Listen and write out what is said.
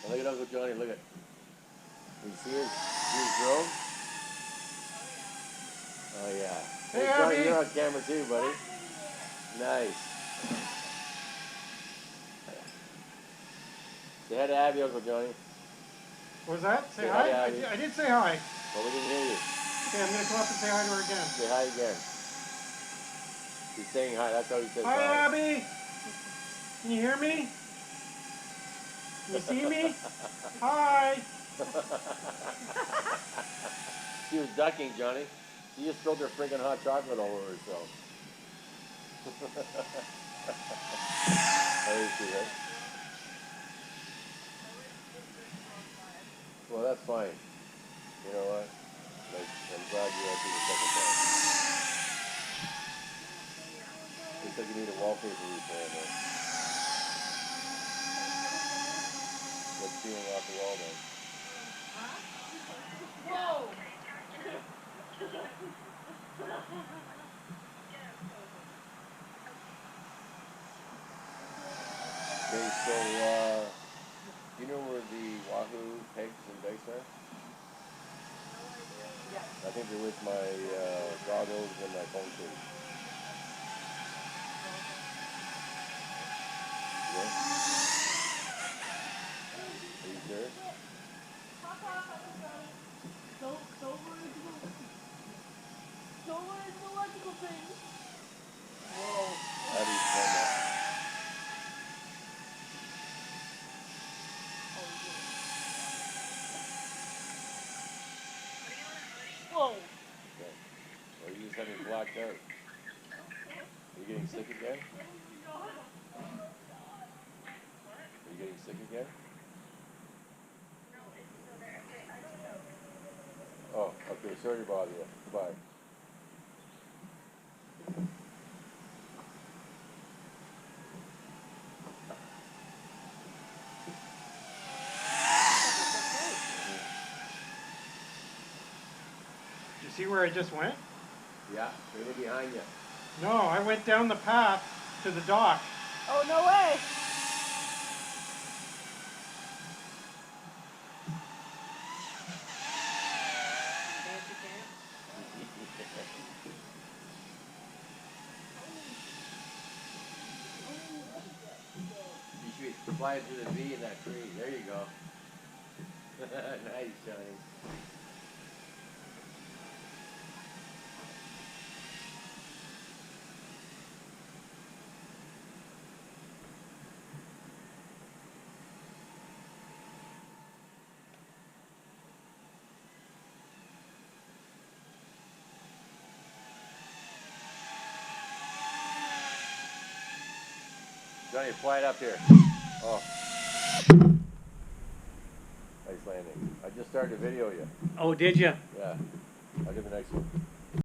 And look at Uncle Johnny, look at. You see his drone? Oh yeah. Hey, Johnny, Abby. you're on camera too, buddy. Nice. Say hi to Abby, Uncle Johnny. What was that? Say Say hi? hi to Abby. I did say hi. Well, we didn't hear you. Okay, I'm going to come up and say hi to her again. Say hi again. He's saying hi. That's how he says hi. Hi, Abby. Can you hear me? Can you see me? Hi. She was ducking, Johnny. She just spilled her freaking hot chocolate all over herself. Oh, you see that? Well, that's fine. You know what? Like, I'm glad you answered the second time. Looks like you need a wallpaper repair there. What's peeling off the wall then? Whoa! Okay, so, do you know where the Wahoo pegs and dice are? I think they're with my goggles and my phone case. Yeah? Are you sure? Zoological thing. Whoa. How do you spell that? Whoa. Okay. Or you just having blacked out? Are you getting sick again? Are you getting sick again? Oh, okay. Sorry to bother you. Goodbye. Did you see where I just went? Yeah, right behind you. No, I went down the path to the dock. Oh, no way. You should fly it through the V in that tree. There you go. Nice, Johnny. Johnny, fly it up here. Oh. Nice landing. I just started to video you. Oh, did you? Yeah. I'll get the next one.